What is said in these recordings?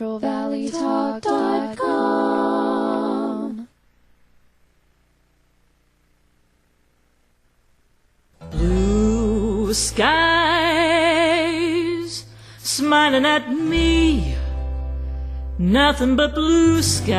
CentralValleyTalk.com. Blue skies smiling at me, nothing but blue skies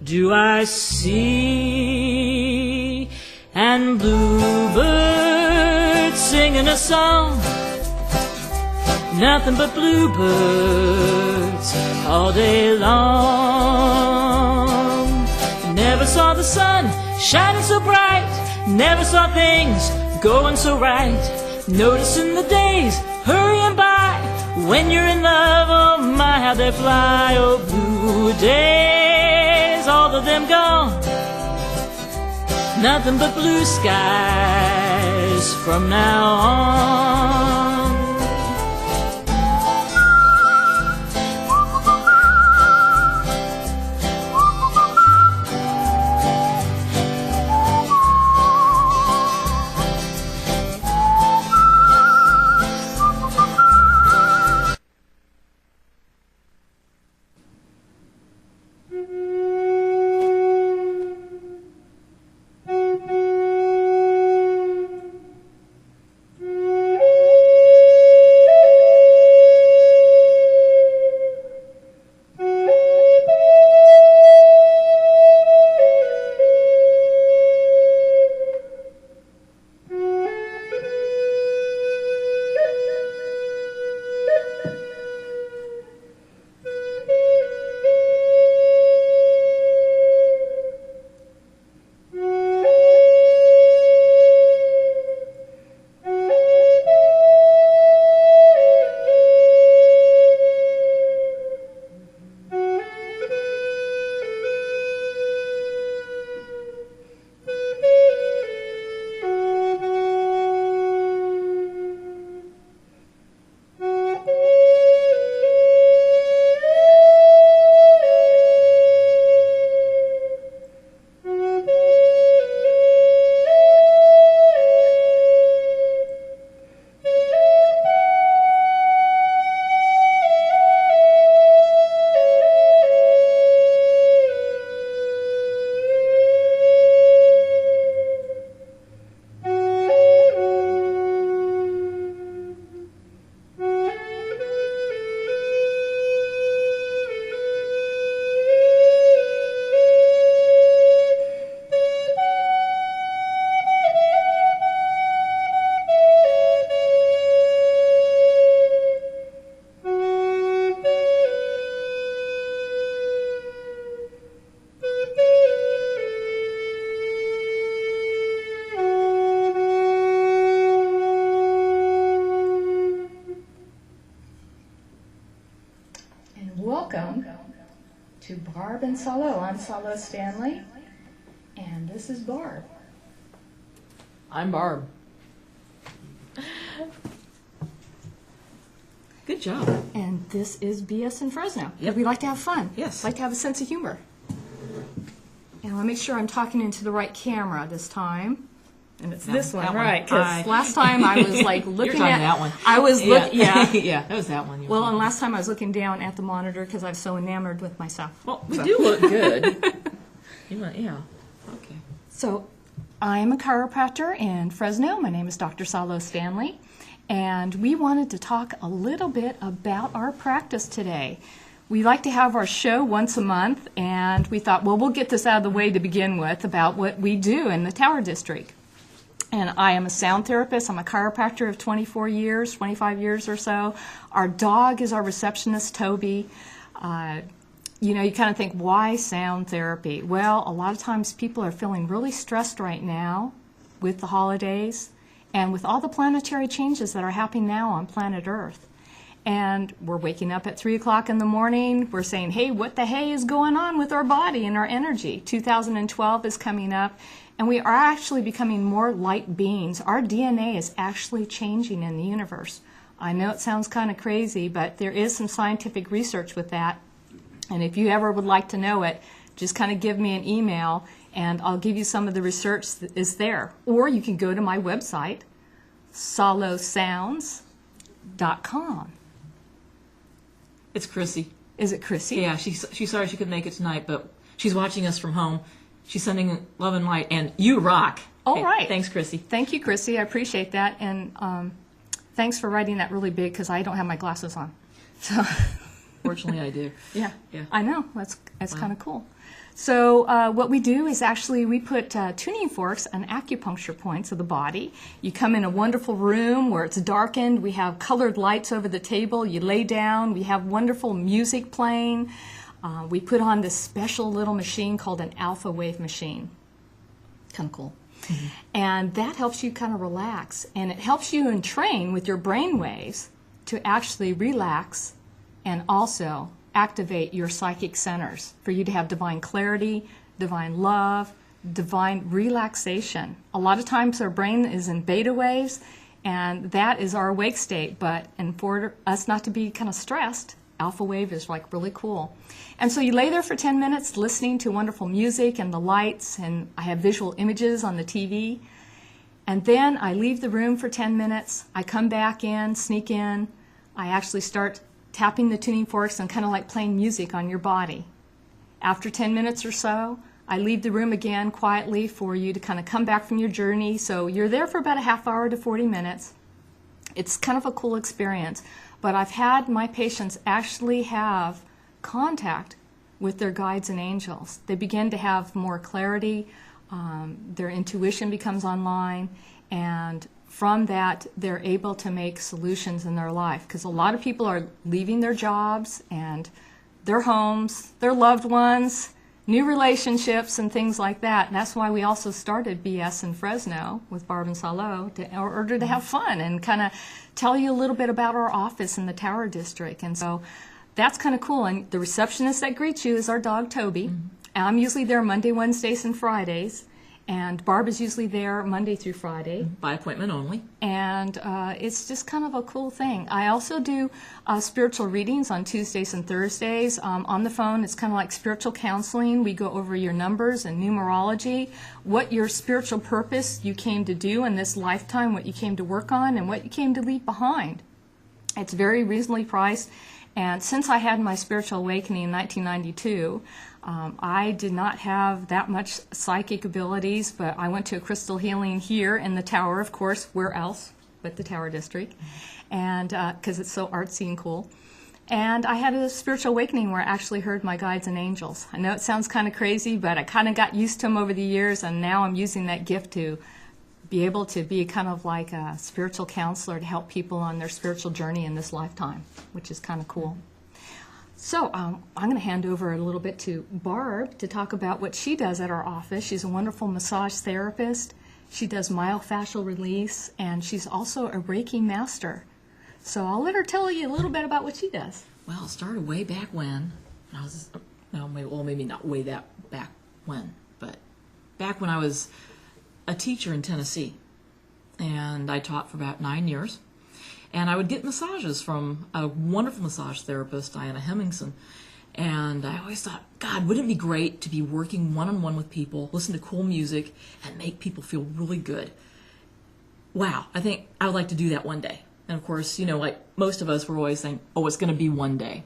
do I see, and bluebirds singing a song, nothing but bluebirds all day long. Never saw the sun shining so bright, never saw things going so right, noticing the days hurrying by when you're in love. Oh my, how they fly. Oh, blue days, all of them gone, nothing but blue skies from now on. Welcome to Barb and Salo. I'm Salo Stanley, and this is Barb. I'm Barb. Good job. And this is BS in Fresno. Yep. We like to have fun. Yes. Like to have a sense of humor. And I'll make sure I'm talking into the right camera this time. And it's this one, right? Because last time I was like looking at that one. I was looking, yeah, yeah, that was that one. Well, and last time I was looking down at the monitor because I'm so enamored with myself. Well, we do look good. Yeah. Okay. So, I'm a chiropractor in Fresno. My name is Dr. Salo Stanley, and we wanted to talk a little bit about our practice today. We like to have our show once a month, and we thought, well, we'll get this out of the way to begin with about what we do in the Tower District. And I am a sound therapist. I'm a chiropractor of 25 years or so. Our dog is our receptionist, Toby. You know, you kind of think, why sound therapy? Well, a lot of times people are feeling really stressed right now with the holidays and with all the planetary changes that are happening now on planet Earth. And we're waking up at 3 o'clock in the morning. We're saying, hey, what the hey is going on with our body and our energy? 2012 is coming up. And we are actually becoming more light beings. Our DNA is actually changing in the universe. I know it sounds kind of crazy, but there is some scientific research with that. And if you ever would like to know it, just kind of give me an email, and I'll give you some of the research that is there. Or you can go to my website, salosounds.com. It's Chrissy. Is it Chrissy? Yeah, she's sorry she couldn't make it tonight, but she's watching us from home. She's sending love and light, and you rock. All Hey, right. Thanks, Chrissy. Thank you, Chrissy. I appreciate that. And thanks for writing that really big because I don't have my glasses on. So Fortunately, I do. yeah, Yeah. I know. That's kind of cool. So what we do is actually we put tuning forks and acupuncture points of the body. You come in a wonderful room where it's darkened. We have colored lights over the table. You lay down. We have wonderful music playing. We put on this special little machine called an alpha wave machine. Kind of cool. Mm-hmm. And that helps you kind of relax. And it helps you entrain with your brain waves to actually relax and also activate your psychic centers for you to have divine clarity, divine love, divine relaxation. A lot of times our brain is in beta waves, and that is our awake state. But and for us not to be kind of stressed, alpha wave is like really cool. And so you lay there for 10 minutes listening to wonderful music and the lights, and I have visual images on the TV. And then I leave the room for 10 minutes. I come back in, sneak in. I actually start tapping the tuning forks and kind of like playing music on your body. After 10 minutes or so, I leave the room again quietly for you to kind of come back from your journey. So you're there for about a half hour to 40 minutes. It's kind of a cool experience. But I've had my patients actually have contact with their guides and angels. They begin to have more clarity. Their intuition becomes online. And from that, they're able to make solutions in their life. Because a lot of people are leaving their jobs and their homes, their loved ones, new relationships, and things like that. And that's why we also started BS in Fresno with Barb and Salo in order to have fun and kind of tell you a little bit about our office in the Tower District. And so that's kind of cool. And the receptionist that greets you is our dog, Toby. Mm-hmm. I'm usually there Monday, Wednesdays, and Fridays. And Barb is usually there Monday through Friday. By appointment only. And it's just kind of a cool thing. I also do spiritual readings on Tuesdays and Thursdays. On the phone, it's kind of like spiritual counseling. We go over your numbers and numerology, what your spiritual purpose you came to do in this lifetime, what you came to work on, and what you came to leave behind. It's very reasonably priced. And since I had my spiritual awakening in 1992, I did not have that much psychic abilities, but I went to a crystal healing here in the Tower, of course. Where else but the Tower District? And because it's so artsy and cool. And I had a spiritual awakening where I actually heard my guides and angels. I know it sounds kind of crazy, but I kind of got used to them over the years, and now I'm using that gift to be able to be kind of like a spiritual counselor to help people on their spiritual journey in this lifetime, which is kind of cool. So I'm going to hand over a little bit to Barb to talk about what she does at our office. She's a wonderful massage therapist. She does myofascial release, and she's also a Reiki master. So I'll let her tell you a little bit about what she does. Well, it started way back when. I was, maybe not way that back when, but back when I was a teacher in Tennessee. And I taught for about 9 years. And I would get massages from a wonderful massage therapist, Diana Hemmingson. And I always thought, God, wouldn't it be great to be working one-on-one with people, listen to cool music, and make people feel really good? Wow, I think I would like to do that one day. And of course, like most of us were always saying, oh, it's going to be one day.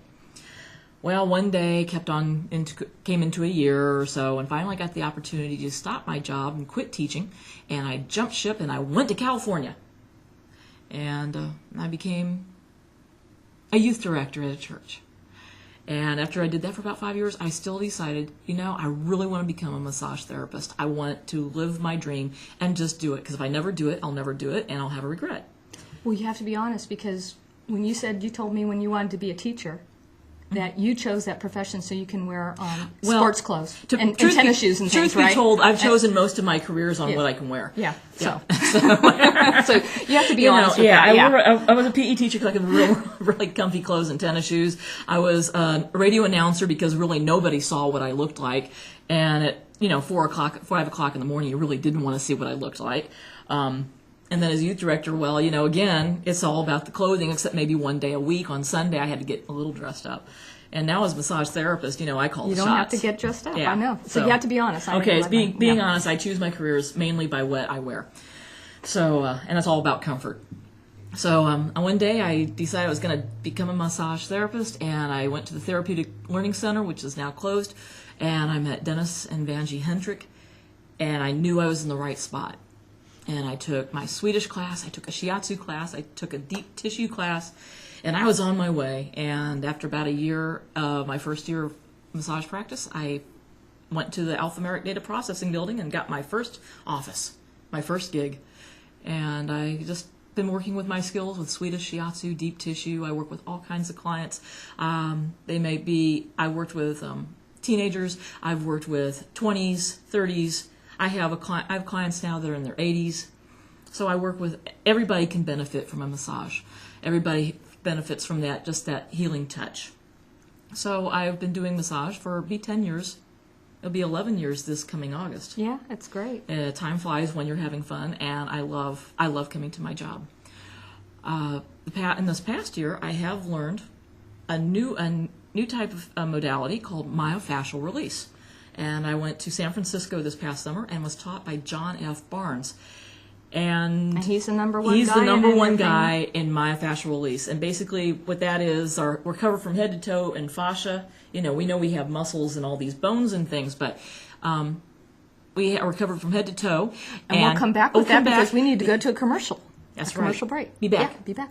Well, one day came into a year or so, and finally got the opportunity to stop my job and quit teaching. And I jumped ship and I went to California. And I became a youth director at a church. And after I did that for about 5 years, I still decided, I really want to become a massage therapist. I want to live my dream and just do it. Because if I never do it, I'll never do it, and I'll have a regret. Well, you have to be honest, because when you told me when you wanted to be a teacher, that you chose that profession so you can wear sports clothes and tennis shoes and things, right? Truth be told, I've chosen most of my careers on what I can wear. Yeah. So you have to be honest with that. I was a PE teacher because I could wear really comfy clothes and tennis shoes. I was a radio announcer because really nobody saw what I looked like. And at 5 o'clock in the morning, you really didn't want to see what I looked like. And then as youth director, well, again, it's all about the clothing, except maybe one day a week. On Sunday, I had to get a little dressed up. And now as a massage therapist, I call the shots. You don't have to get dressed up, yeah. I know. So you have to be honest. Being honest, I choose my careers mainly by what I wear. So, and it's all about comfort. So one day I decided I was going to become a massage therapist, and I went to the Therapeutic Learning Center, which is now closed, and I met Dennis and Vanjie Hendrick, and I knew I was in the right spot. And I took my Swedish class, I took a shiatsu class, I took a deep tissue class, and I was on my way. And after about a year, my first year of massage practice, I went to the Alphameric Data Processing Building and got my first office, my first gig. And I just been working with my skills with Swedish shiatsu, deep tissue. I work with all kinds of clients. I worked with teenagers. I've worked with 20s, 30s. I have clients now that are in their 80s. So I work with, everybody can benefit from a massage. Everybody benefits from that, just that healing touch. So I've been doing massage for 10 years. It'll be 11 years this coming August. Yeah, it's great. Time flies when you're having fun, and I love coming to my job. In this past year, I have learned a new type of modality called myofascial release. And I went to San Francisco this past summer and was taught by John F. Barnes. And he's the number one He's guy the number in one everything. guy in myofascial release. And basically what that is, we're covered from head to toe in fascia. We know we have muscles and all these bones and things, but we are covered from head to toe. And we'll come back with that because back. we need to go to a commercial. That's a commercial right. break. Be back. Yeah, be back.